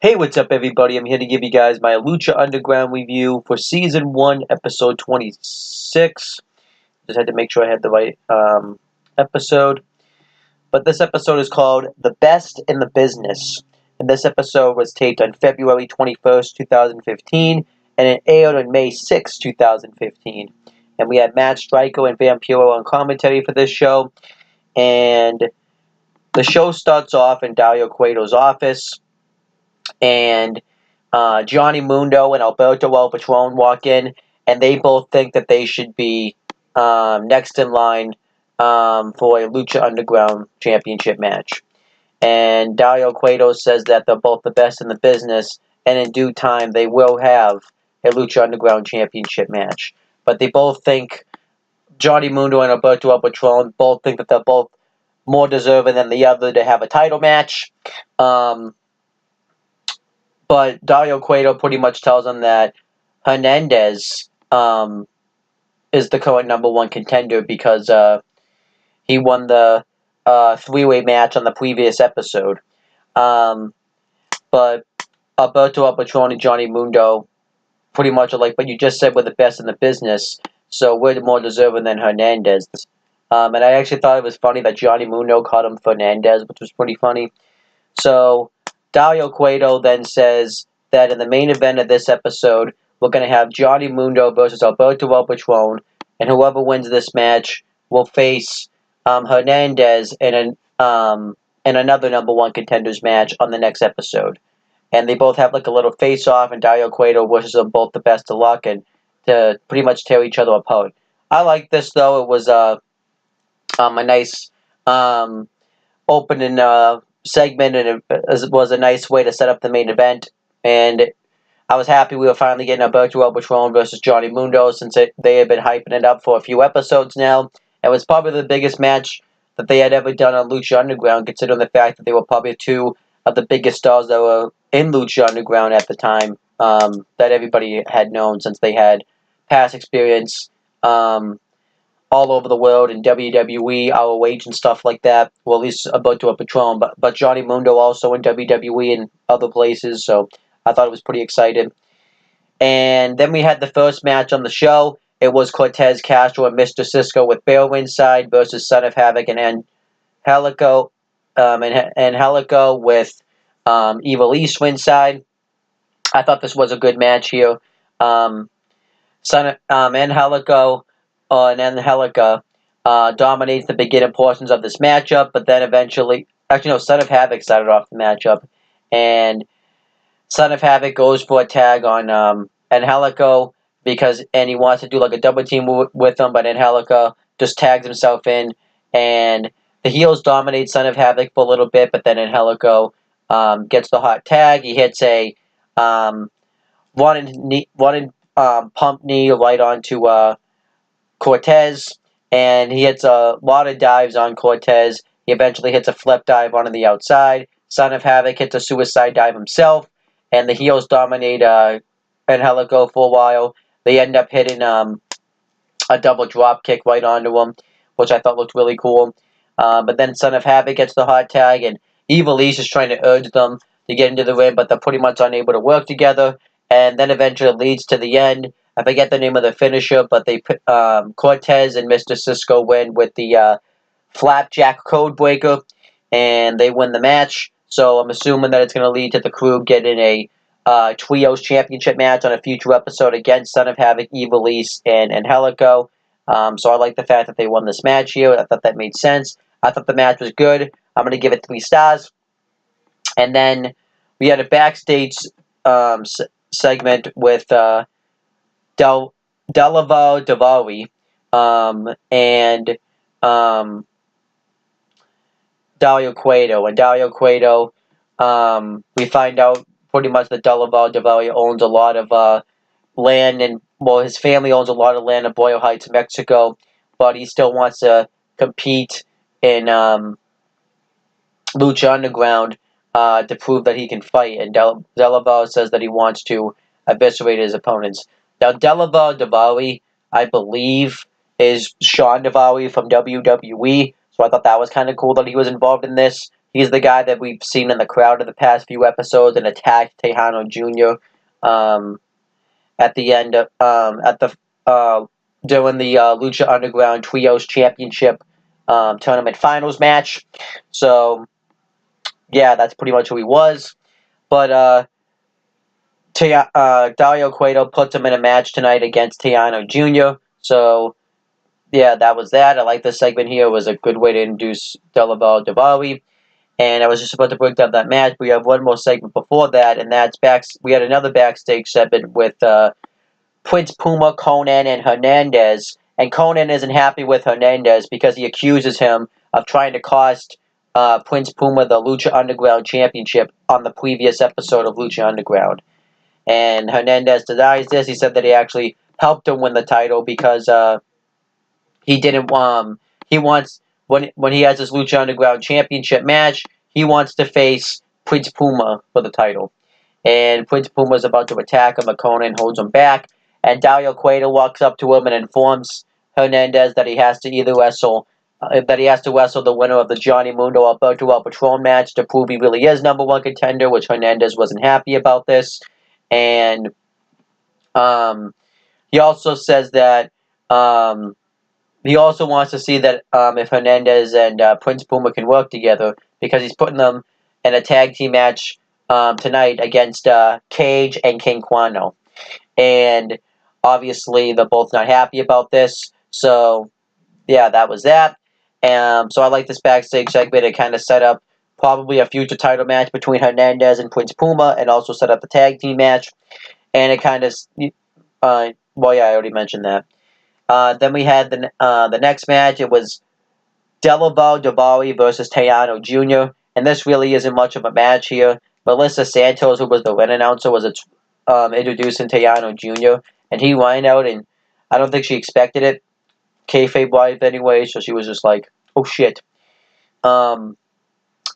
Hey, what's up, everybody? I'm here to give you guys my Lucha Underground review for Season 1, Episode 26. Just had to make sure I had the right episode. But this episode is called The Best in the Business. And this episode was taped on February 21st, 2015, and it aired on May 6th, 2015. And we had Matt Stryker and Vampiro on commentary for this show. And the show starts off in Dario Cueto's office. And Johnny Mundo and Alberto El Patron walk in, and they both think that they should be next in line for a Lucha Underground championship match. And Dario Cueto says that they're both the best in the business, and in due time they will have a Lucha Underground championship match. But they both think, Johnny Mundo and Alberto El Patron both think that they're both more deserving than the other to have a title match. But Dario Cueto pretty much tells him that Hernandez is the current number one contender because he won the three-way match on the previous episode. But Alberto El Patron and Johnny Mundo pretty much are like, but you just said we're the best in the business, so we're more deserving than Hernandez. And I actually thought it was funny that Johnny Mundo called him Fernandez, which was pretty funny. So Dario Cueto then says that in the main event of this episode, we're going to have Johnny Mundo versus Alberto El Patron, and whoever wins this match will face Hernandez in another number one contenders match on the next episode. And they both have like a little face-off, and Dario Cueto wishes them both the best of luck and to pretty much tear each other apart. I like this, though. It was a nice opening segment, and it was a nice way to set up the main event. And I was happy we were finally getting Alberto El Patron versus Johnny Mundo, since they had been hyping it up for a few episodes now. It was probably the biggest match that they had ever done on Lucha Underground, considering the fact that they were probably two of the biggest stars that were in Lucha Underground at the time, that everybody had known, since they had past experience all over the world in WWE, ROH, and stuff like that. Well, at least Alberto El Patron, but Johnny Mundo also in WWE and other places, so I thought it was pretty exciting. And then we had the first match on the show. It was Cortez Castro and Mr. Cisco with Bear ringside versus Son of Havoc and Angelico, with Evil East ringside. I thought this was a good match here. Angelico and Angelica dominates the beginning portions of this matchup, but then eventually, Son of Havoc started off the matchup, and Son of Havoc goes for a tag on Angelico and he wants to do like a double team with him, but Angelica just tags himself in, and the heels dominate Son of Havoc for a little bit, but then Angelico gets the hot tag. He hits a pump knee right onto Cortez, and he hits a lot of dives on Cortez. He eventually hits a flip dive onto the outside. Son of Havoc hits a suicide dive himself, and the heels dominate Angelico for a while. They end up hitting a double drop kick right onto him, which I thought looked really cool. But then Son of Havoc gets the hot tag, and Evil East is trying to urge them to get into the ring, but they're pretty much unable to work together. And then eventually it leads to the end. I forget the name of the finisher, but they Cortez and Mr. Cisco win with the Flapjack Codebreaker, and they win the match. So I'm assuming that it's going to lead to the crew getting a Trios Championship match on a future episode against Son of Havoc, Evil East, and Angelico. So I like the fact that they won this match here. I thought that made sense. I thought the match was good. I'm going to give it 3 stars. And then we had a backstage segment with Delaval Davari and Dario Cueto. And Dario Cueto, we find out pretty much that Delaval Davari owns a lot of land, and his family owns a lot of land in Boyle Heights, Mexico, but he still wants to compete in Lucha Underground to prove that he can fight, and Delaval says that he wants to eviscerate his opponents. Now, Delaval Davari, I believe, is Sean Davari from WWE, so I thought that was kind of cool that he was involved in this. He's the guy that we've seen in the crowd in the past few episodes and attacked Tejano Jr. At the end of during the Lucha Underground Trios Championship tournament finals match. So yeah, that's pretty much who he was. But Dario Cueto puts him in a match tonight against Tejano Jr. So yeah, that was that. I like this segment here. It was a good way to introduce Delabel Davawi. And I was just about to break down that match. We have one more segment before that, and that's we had another backstage segment with Prince Puma, Conan, and Hernandez. And Conan isn't happy with Hernandez because he accuses him of trying to cost Prince Puma the Lucha Underground Championship on the previous episode of Lucha Underground. And Hernandez denies this. He said that he actually helped him win the title because he didn't. He wants when he has his Lucha Underground Championship match, he wants to face Prince Puma for the title. And Prince Puma is about to attack him, but Conan holds him back. And Dario Cueto walks up to him and informs Hernandez that he has to either wrestle. That he has to wrestle the winner of the Johnny Mundo Alberto El Patron match to prove he really is number one contender, which Hernandez wasn't happy about this. And he also says that he also wants to see that if Hernandez and Prince Puma can work together because he's putting them in a tag team match tonight against Cage and King Quano. And obviously they're both not happy about this. So yeah, that was that. So I like this backstage segment. It kind of set up probably a future title match between Hernandez and Prince Puma, and also set up the tag team match. And it kind of, well, yeah, I already mentioned that. Then we had the next match. It was Delaval Davawi versus Tejano Jr. And this really isn't much of a match here. Melissa Santos, who was the ring announcer, was introducing Tejano Jr. And he whined out, and I don't think she expected it, kayfabe-wise anyway, so she was just like, oh shit. And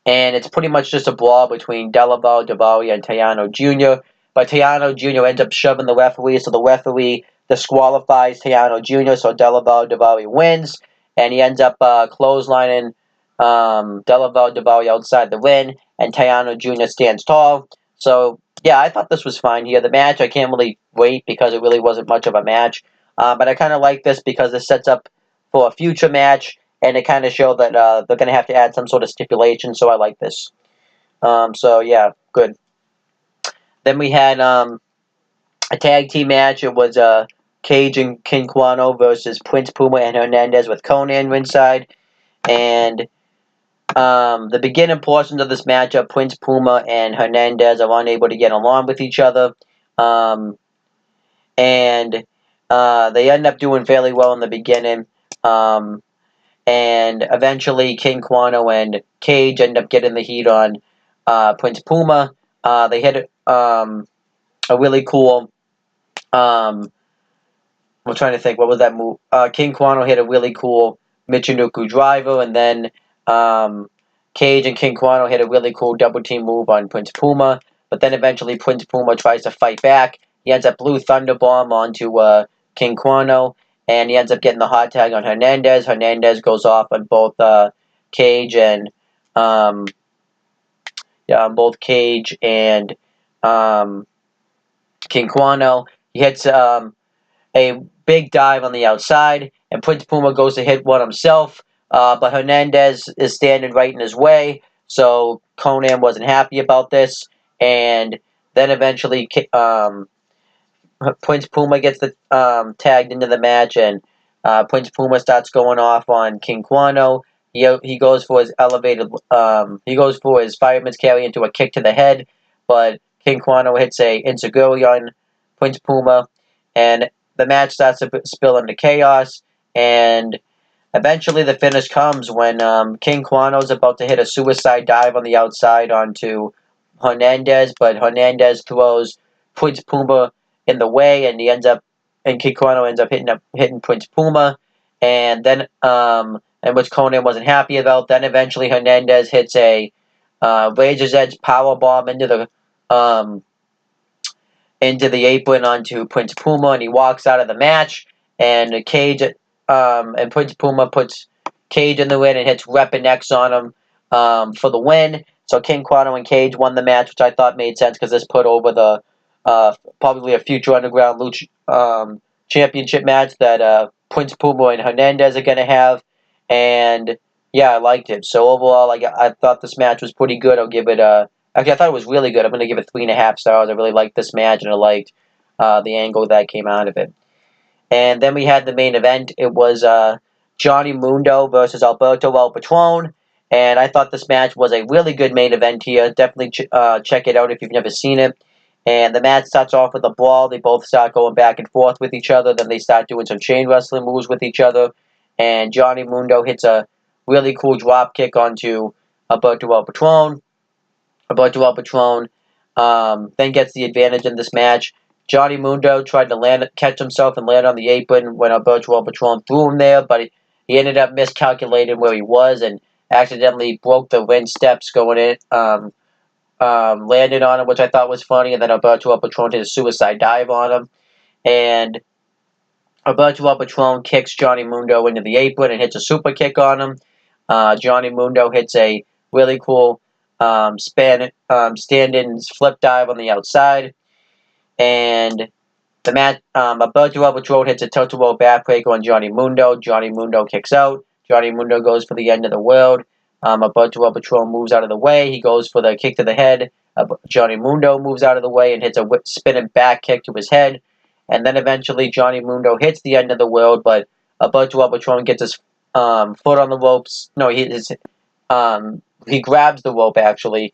it's pretty much just a brawl between Delaval Davawi and Tejano Jr., but Tejano Jr. ends up shoving the referee, so the referee disqualifies Tejano Jr., so Delaval Davawi wins, and he ends up clotheslining Delaval Davawi outside the ring, and Tejano Jr. stands tall. So, yeah, I thought this was fine here. The match, I can't really wait because it really wasn't much of a match, but I kind of like this because it sets up for a future match, and it kind of showed that they're going to have to add some sort of stipulation, so I like this. So, yeah, good. Then we had a tag team match. It was Cage and King Quano versus Prince Puma and Hernandez with Conan ringside. And the beginning portions of this matchup, Prince Puma and Hernandez are unable to get along with each other. And they end up doing fairly well in the beginning. And eventually King Quano and Cage end up getting the heat on Prince Puma. They hit a really cool... I'm trying to think, what was that move? King Quano hit a really cool Michinoku driver, and then Cage and King Quano hit a really cool double team move on Prince Puma, but then eventually Prince Puma tries to fight back. He ends up Blue Thunderbomb onto King Quano, and he ends up getting the hot tag on Hernandez. Hernandez goes off on both Cage and King Quano. He hits a big dive on the outside, and Prince Puma goes to hit one himself, but Hernandez is standing right in his way, so Conan wasn't happy about this, and then eventually Prince Puma gets tagged into the match, and Prince Puma starts going off on King Quano. He goes for his fireman's carry into a kick to the head, but King Quano hits a enziguri on Prince Puma, and the match starts to spill into chaos, and eventually the finish comes when King Quano is about to hit a suicide dive on the outside onto Hernandez, but Hernandez throws Prince Puma in the way, and King Quano ends up hitting Prince Puma, and then which Conan wasn't happy about. Then eventually Hernandez hits a Razor's Edge powerbomb into the apron onto Prince Puma, and he walks out of the match, and Cage and Prince Puma puts Cage in the ring and hits Rep and X on him, for the win. So King Quano and Cage won the match, which I thought made sense because this put over the probably a future Underground Lucha championship match that Prince Puma and Hernandez are going to have. And yeah, I liked it. So overall, I thought this match was pretty good. I'll give it actually, I thought it was really good. I'm going to give it 3.5 stars. I really liked this match, and I liked the angle that came out of it. And then we had the main event. It was Johnny Mundo versus Alberto El Patron. And I thought this match was a really good main event here. Definitely check it out if you've never seen it. And the match starts off with a brawl. They both start going back and forth with each other. Then they start doing some chain wrestling moves with each other. And Johnny Mundo hits a really cool drop kick onto Alberto El Patron. Alberto El Patron then gets the advantage in this match. Johnny Mundo tried to catch himself and land on the apron when Alberto El Patron threw him there, but he ended up miscalculating where he was and accidentally broke the ring steps going in, landed on him, which I thought was funny, and then Alberto El Patron did a suicide dive on him. And Alberto El Patron kicks Johnny Mundo into the apron and hits a super kick on him. Johnny Mundo hits a really cool stand-in flip dive on the outside. And the match, Alberto El Patron hits a tilt-a-whirl backbreaker on Johnny Mundo. Johnny Mundo kicks out. Johnny Mundo goes for the end of the world. Alberto El Patron moves out of the way. He goes for the kick to the head. Johnny Mundo moves out of the way and hits a spinning back kick to his head. And then eventually Johnny Mundo hits the end of the world, but Alberto El Patron gets his foot on the ropes. No, he grabs the rope, actually,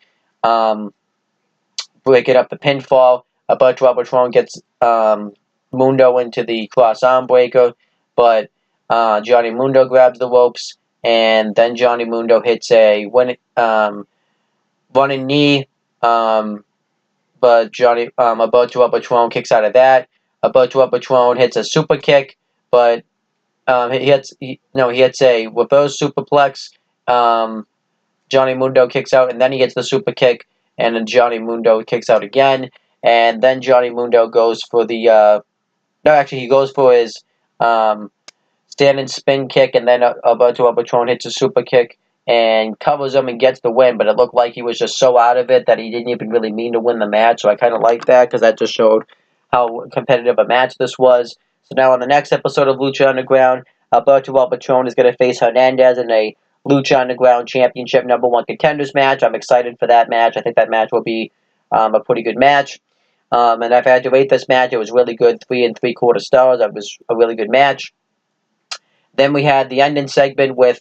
breaking up the pinfall. Alberto El Patron gets Mundo into the cross arm breaker, but Johnny Mundo grabs the ropes, and then Johnny Mundo hits a running knee, but Alberto El Patron kicks out of that. Alberto El Patron hits a super kick, but he hits a reverse superplex. Johnny Mundo kicks out, and then he hits the super kick, and then Johnny Mundo kicks out again, and then Johnny Mundo goes for the he goes for his stand-in spin kick, and then Alberto El Patron hits a super kick and covers him and gets the win, but it looked like he was just so out of it that he didn't even really mean to win the match, so I kind of like that because that just showed how competitive a match this was. So now on the next episode of Lucha Underground, Alberto El Patron is going to face Hernandez in a Lucha Underground Championship #1 Contenders match. I'm excited for that match. I think that match will be a pretty good match. And if I had to rate this match, it was really good, 3 3/4 stars. It was a really good match. Then we had the ending segment with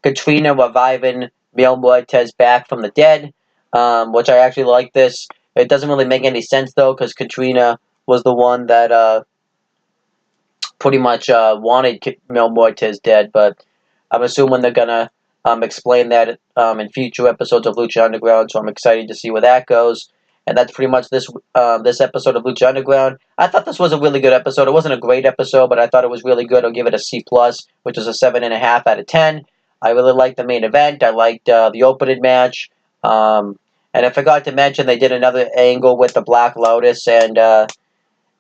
Katrina reviving Mil Muertes back from the dead, which I actually like this. It doesn't really make any sense, though, because Katrina was the one that pretty much wanted Mil Muertes dead, but I'm assuming they're going to explain that in future episodes of Lucha Underground, so I'm excited to see where that goes. And that's pretty much this episode of Lucha Underground. I thought this was a really good episode. It wasn't a great episode, but I thought it was really good. I'll give it a C+, which is a 7.5 out of 10. I really liked the main event. I liked the opening match. And I forgot to mention they did another angle with the Black Lotus and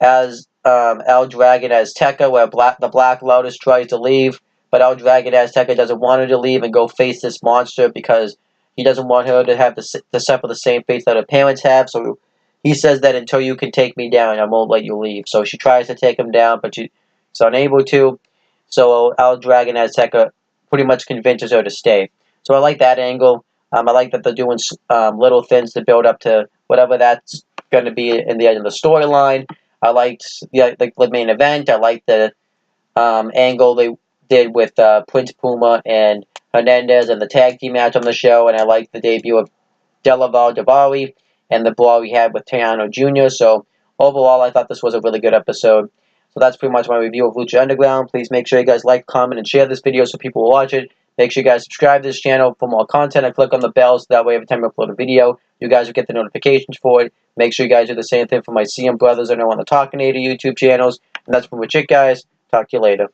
as El Dragon Azteca, where the Black Lotus tries to leave, but El Dragon Azteca doesn't want her to leave and go face this monster because he doesn't want her to have to suffer the same fate that her parents have. So he says that until you can take me down, I won't let you leave. So she tries to take him down, but she's unable to. So El Dragon Azteca pretty much convinces her to stay. So I like that angle. I like that they're doing little things to build up to whatever that's going to be in the end of the storyline. I liked the main event. I liked the angle they did with Prince Puma and Hernandez and the tag team match on the show, and I liked the debut of Delaval Davari and the brawl we had with Tejano Jr. So overall, I thought this was a really good episode. So that's pretty much my review of Lucha Underground. Please make sure you guys like, comment, and share this video so people will watch it. Make sure you guys subscribe to this channel for more content and click on the bell so that way every time I upload a video, you guys will get the notifications for it. Make sure you guys do the same thing for my CM Brothers and on the Talkinator YouTube channels. And that's pretty much it, guys. Talk to you later.